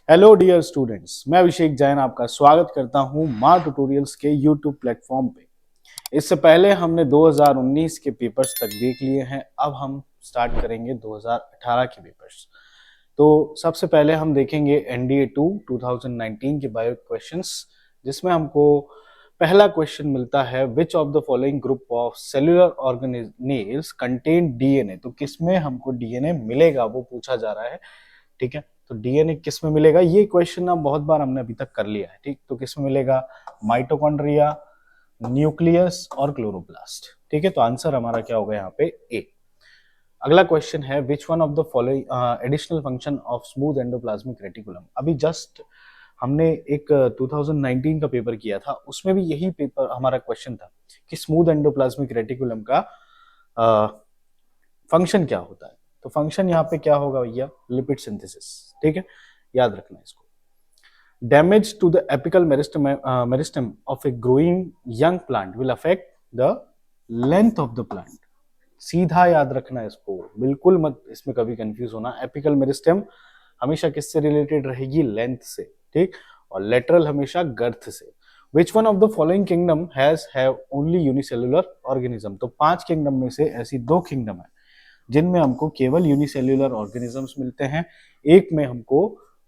Hello dear students, मैं अभिषेक जैन आपका स्वागत करता हूं माँ ट्यूटोरियल्स के यूट्यूब प्लेटफॉर्म पे। इससे पहले हमने 2019 के पेपर्स तक देख लिए हैं। अब हम स्टार्ट करेंगे 2018 के पेपर्स। तो सबसे पहले हम देखेंगे एनडीए 2 2019 के बायो क्वेश्चंस, जिसमें हमको पहला क्वेश्चन मिलता है which of the following group of cellular organelles contain DNA. तो किसमें हमको डीएनए मिलेगा वो पूछा जा रहा है। ठीक है, तो डीएनए किस में मिलेगा, ये क्वेश्चन ना बहुत बार हमने अभी तक कर लिया है। ठीक, तो किस में मिलेगा, माइटोकॉन्ड्रिया, न्यूक्लियस और क्लोरोप्लास्ट। ठीक है, तो आंसर हमारा क्या होगा यहाँ पे ए। अगला क्वेश्चन है which one of the following additional function of smooth endoplasmic reticulum. अभी जस्ट हमने एक 2019 का पेपर किया था, उसमें भी यही पेपर हमारा क्वेश्चन था कि स्मूथ एंडोप्लाज्मिक रेटिकुलम का फंक्शन क्या होता है। तो फंक्शन यहाँ पे क्या होगा भैया, लिपिड सिंथेसिस। ठीक है, याद रखना इसको। Damage to the apical meristem of a growing young plant will affect the length of the plant. सीधा याद रखना इसको, बिल्कुल मत इसमें कभी कंफ्यूज होना। एपिकल मेरिस्टम हमेशा किससे रिलेटेड रहेगी, लेंथ से। ठीक, और लेटरल हमेशा गर्थ से। विच one of the following kingdom has have only unicellular organism. तो 5 किंगडम में से ऐसी 2 किंगडम है जिनमें हमको केवल यूनिसेल्युलर ऑर्गेनिजम्स मिलते हैं। एक में हमको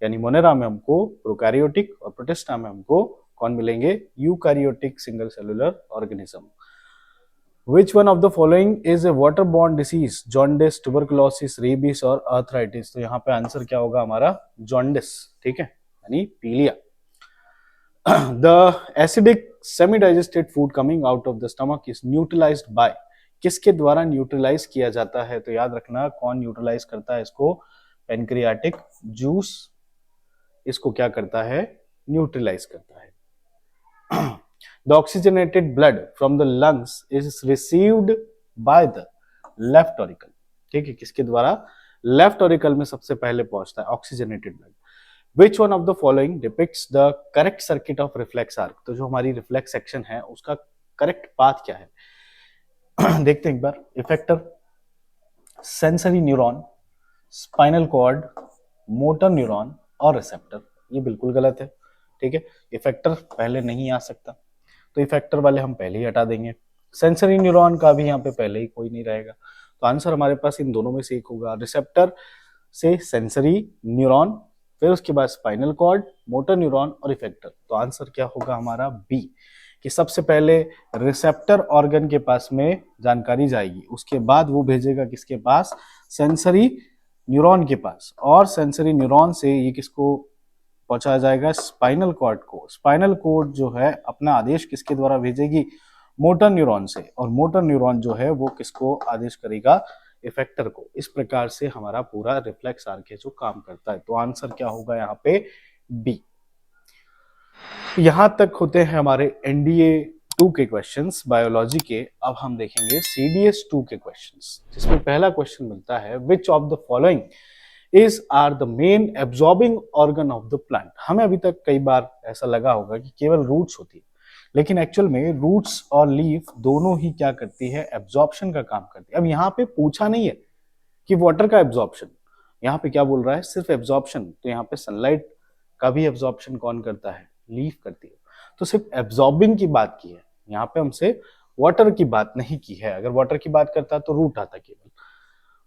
यानी मोनेरा में हमको प्रोकैरियोटिक और प्रोटिस्टा में हमको कौन मिलेंगे, eukaryotic single cellular organism. Which one of the following is a waterborne disease? Jaundice, tuberculosis, rabies और आर्थराइटिस। तो यहाँ पे आंसर क्या होगा हमारा, जॉन्डिस। ठीक है, यानी पीलिया। The acidic semi-digested food coming out of the stomach is neutralized by। किसके द्वारा न्यूट्रलाइज किया जाता है, तो याद रखना कौन न्यूट्रलाइज करता है इसको, पेनक्रियाटिक जूस इसको क्या करता है, न्यूट्रलाइज करता है। The oxygenated blood from the lungs is received by the left auricle। ठीक है, किसके द्वारा, लेफ्ट ऑरिकल में सबसे पहले पहुंचता है oxygenated blood. Which one of the following depicts the correct circuit of reflex arc। तो जो हमारी रिफ्लेक्स सेक्शन है उसका करेक्ट पाथ क्या है, देखते हैं एक बार। Effector, sensory neuron, spinal cord, motor neuron और रिसेप्टर। ये बिल्कुल गलत है। ठीक है, इफेक्टर पहले नहीं आ सकता, तो इफेक्टर वाले हम पहले ही हटा देंगे। सेंसरी न्यूरॉन का भी यहाँ पे पहले ही कोई नहीं रहेगा, तो आंसर हमारे पास इन दोनों में से एक होगा। रिसेप्टर से सेंसरी न्यूरॉन, फिर उसके बाद स्पाइनल कॉर्ड, मोटर न्यूरॉन और इफेक्टर। तो आंसर क्या होगा हमारा बी, कि सबसे पहले रिसेप्टर ऑर्गन के पास में जानकारी जाएगी, उसके बाद वो भेजेगा किसके पास, सेंसरी न्यूरॉन के पास, और सेंसरी न्यूरॉन से ये किसको पहुंचाया जाएगा, स्पाइनल कॉर्ड को। स्पाइनल कॉर्ड जो है अपना आदेश किसके द्वारा भेजेगी, मोटर न्यूरॉन से, और मोटर न्यूरॉन जो है वो किसको आदेश करेगा, इफेक्टर को। इस प्रकार से हमारा पूरा रिफ्लेक्स आर्क जो काम करता है। तो आंसर क्या होगा यहाँ पे बी। यहां तक होते हैं हमारे एनडीए 2 के क्वेश्चंस बायोलॉजी के। अब हम देखेंगे सीडीएस 2 के क्वेश्चंस, जिसमें पहला क्वेश्चन मिलता है which of the following is are the main absorbing organ of the plant. हमें अभी तक कई बार ऐसा लगा होगा कि केवल रूट्स होती है, लेकिन एक्चुअल में रूट्स और लीफ दोनों ही क्या करती है, एब्जॉर्प्शन का काम करती है। अब यहाँ पे पूछा नहीं है कि वाटर का एब्जॉर्प्शन, यहाँ पे क्या बोल रहा है, सिर्फ एब्जॉर्प्शन। तो यहाँ पे सनलाइट का भी एब्जॉर्प्शन कौन करता है, लीफ करती है। तो सिर्फ एब्जॉर्बिंग की बात की है, यहाँ पे हमसे वाटर की बात नहीं की है। अगर वाटर की बात करता तो रूट आता केवल।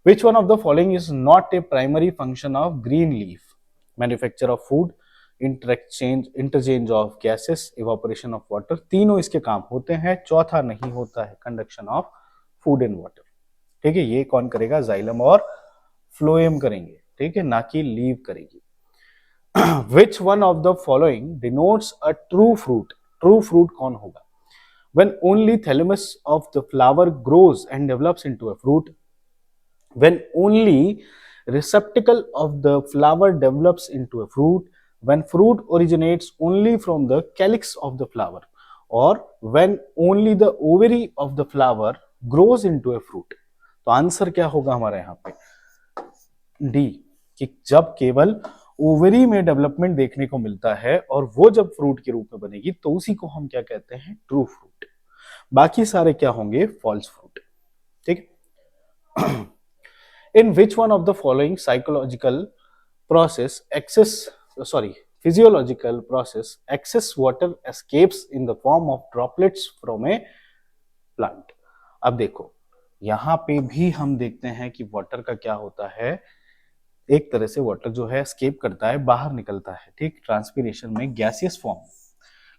Which one of the following is not a primary function of green leaf? Manufacture of food, interchange of gases, evaporation of water। तीनों इसके काम होते हैं, चौथा नहीं होता है, conduction of food in water. ठीक है, ये कौन करेगा, जाइलम और फ्लोएम करेंगे। ठीक है, ना कि लीव करेगी। Which one of the following denotes a true fruit? True fruit कौन होगा, when only thalamus of the flower grows and develops into a fruit, when only receptacle of the flower develops into a fruit, when fruit originates only from the calyx of the flower, or when only the ovary of the flower grows into a fruit। तो answer क्या होगा हमारा यहाँ पे D, कि जब केवल ovary में डेवलपमेंट देखने को मिलता है और वो जब फ्रूट के रूप में बनेगी तो उसी को हम क्या कहते हैं, ट्रू फ्रूट। बाकी सारे क्या होंगे, फॉल्स फ्रूट। ठीक है। In which one of the following psychological process excess sorry, physiological process, excess water escapes in the form of droplets from a plant. अब देखो यहां पे भी हम देखते हैं कि वाटर का क्या होता है, एक तरह से वाटर जो है एस्केप करता है, बाहर निकलता है, ठीक, ट्रांसपीरेशन में गैसियस फॉर्म में,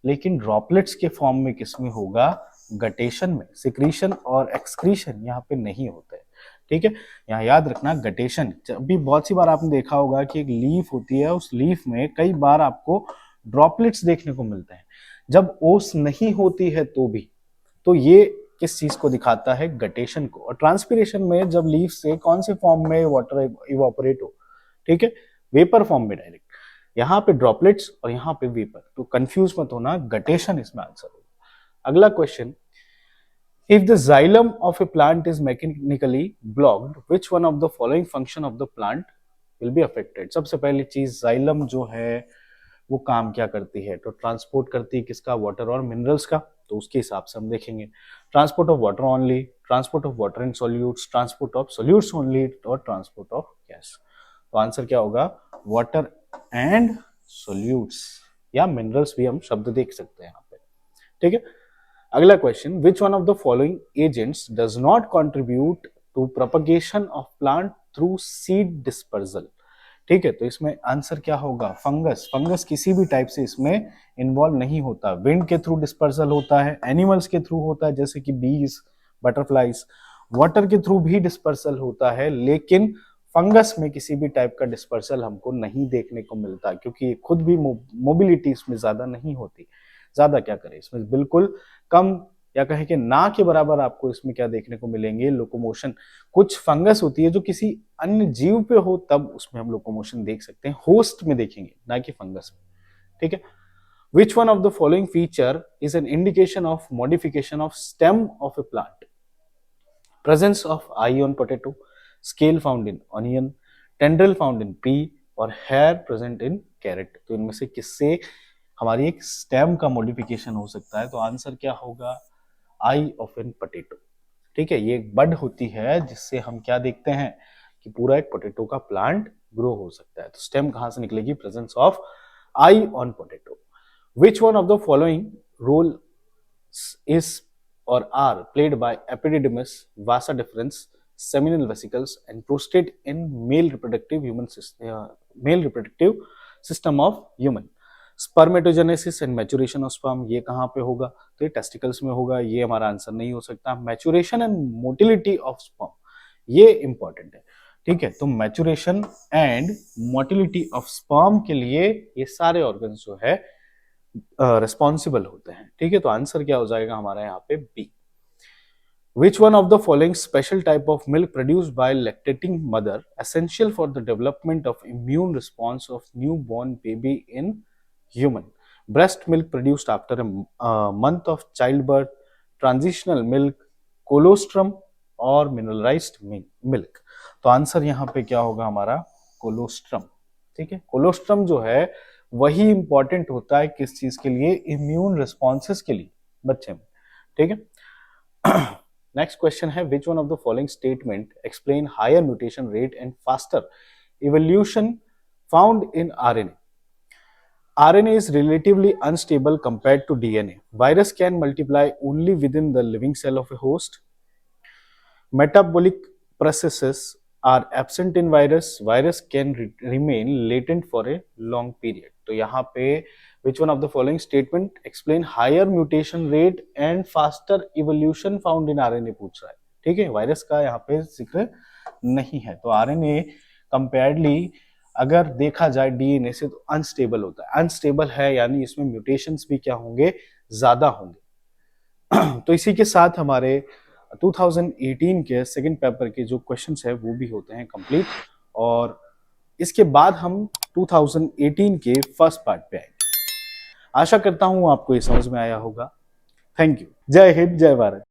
लेकिन ड्रॉपलेट्स के फॉर्म में किसमें होगा, गटेशन में, सिक्रीशन और एक्सक्रीशन यहाँ पे नहीं होता है, ठीक है। यहाँ याद रखना गटेशन, जब भी बहुत सी बार आपने देखा होगा कि एक लीफ होती है, उस लीफ में कई बार आपको ड्रॉपलेट्स देखने को मिलते हैं, जब ओस नहीं होती है तो भी, तो ये किस चीज को दिखाता है, गटेशन को। और ट्रांसपीरेशन में जब लीफ से कौन से फॉर्म में वाटर इवापोरेट हो, ठीक है, वेपर फॉर्म में डायरेक्ट, यहाँ पे ड्रॉपलेट्स और यहाँ पे वेपर, तो कंफ्यूज मत होना, गटेशन इसमें आंसर होगा। अगला question, if the xylem of A plant is mechanically blocked which one of the following function of the plant will be affected. सबसे पहली चीज, जाइलम जो है वो काम क्या करती है, तो ट्रांसपोर्ट करती है किसका, वाटर और मिनरल्स का, तो उसके हिसाब से हम देखेंगे transport of water only, transport of water in solutes, transport of solutes only, और ट्रांसपोर्ट ऑफ गैस। तो आंसर क्या होगा, वाटर एंड सॉल्यूट्स, या मिनरल्स भी हम शब्द देख सकते हैं यहाँ पे, ठीक है। अगला question, which one of the following agents does not contribute to propagation of plant through seed dispersal, ठीक है। तो इसमें आंसर क्या होगा, फंगस। फंगस किसी भी टाइप से इसमें इन्वॉल्व नहीं होता, विंड के थ्रू डिस्पर्सल होता है, एनिमल्स के थ्रू होता है जैसे कि बीज, बटरफ्लाइज, वाटर के थ्रू भी डिस्पर्सल होता है, लेकिन फंगस में किसी भी टाइप का डिस्पर्सल हमको नहीं देखने को मिलता, क्योंकि खुद भी मोबिलिटी इसमें ज्यादा नहीं होती। ज्यादा क्या करें, इसमें बिल्कुल कम या कहें कि ना के बराबर आपको इसमें क्या देखने को मिलेंगे, लोकोमोशन। कुछ फंगस होती है जो किसी अन्य जीव पे हो तब उसमें हम लोकोमोशन देख सकते हैं, होस्ट में देखेंगे ना कि फंगस में, ठीक है। Which one of the following feature is an indication of modification of stem of A plant, presence of eye on potato, scale found in onion, tendril found in P, और hair present in carat. तो इनमें से किससे हमारी एक stem का modification हो सकता है, तो आंसर क्या होगा, आई ऑफ एन पोटैटो, ठीक है। ये एक बड होती है जिससे हम क्या देखते हैं कि पूरा एक पोटैटो का प्लांट ग्रो हो सकता है। तो स्टेम कहां से निकलेगी, presence of eye on potato. Which one of the following role is or are played by epididymis, vasa deferens, seminal vesicles and prostate in male reproductive system of human. Spermatogenesis and maturation of sperm, ये कहाँ पे होगा, तो ये testicles में होगा, ये हमारा आंसर नहीं हो सकता। Maturation and motility of sperm, ये इंपॉर्टेंट है, ठीक है। तो maturation and motility of sperm के लिए ये सारे ऑर्गन्स जो है रिस्पॉन्सिबल होते हैं, ठीक है। तो आंसर क्या हो जाएगा हमारा यहाँ पे B. Which one of the following special type of milk produced by lactating mother essential for the development of immune response of newborn baby in human? Breast milk produced after a month of childbirth, transitional milk, colostrum और mineralized milk। तो answer यहाँ पे क्या होगा हमारा, colostrum, ठीक है। Colostrum जो है वही इंपॉर्टेंट होता है किस चीज के लिए, इम्यून रिस्पॉन्सेस के लिए बच्चे में, ठीक है। नेक्स्ट क्वेश्चन है, which one of the following statement explain higher mutation rate and faster evolution found in RNA. RNA is relatively unstable compared to DNA. Virus can multiply only within the living cell of a host. Metabolic processes are absent in virus. Virus can remain latent for a long period. तो यहाँ पे which one of the following statement explain higher mutation rate and faster evolution found in RNA पूछ रहा है, ठीक है। Virus का यहाँ पे जिक्र नहीं है, तो आरएनए कंपेयरली अगर देखा जाए डीएनए से तो अनस्टेबल होता है। अनस्टेबल है यानी इसमें म्यूटेशंस भी क्या होंगे, ज्यादा होंगे। तो इसी के साथ हमारे 2018 के सेकंड पेपर के जो क्वेश्चंस है वो भी होते हैं कंप्लीट, और इसके बाद हम 2018 के फर्स्ट पार्ट पे आएंगे। आशा करता हूं आपको ये समझ में आया होगा। Thank you. जय हिंद, जय भारत।